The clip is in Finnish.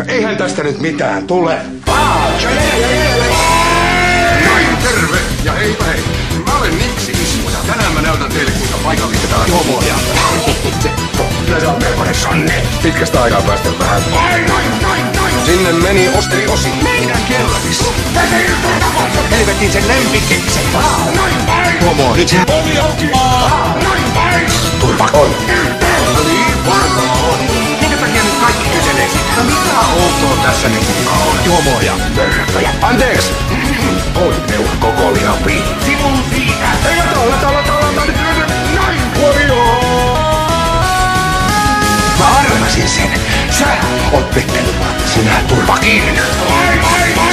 Eihän tästä nyt mitään tule. Noin, terve ja heipä hei. Mä olen Niksi Ismo ja tänään mä näytän teille kuinka paikallistetaan homoja. Kyllä se on melkoinen sonne. Pitkästä aikaa päästä vähän. Noin. Sinne meni Osteri Osi. Meidän kellarissa. Helvetin sen lempikeksen. Homo, nyt se ovi auki. Turva on. Niin, varmaan on. Minkä takia nyt kaikki kyselee sitä? Mitä outoa tässä nyt on? Homoja. Mörköjä. Anteeksi. Oi neuvon koko liapi. Sivun siitä. Ei Noin. Mä arvasin sen. Sä oot pettelymä. Sinä turvakin. Vai.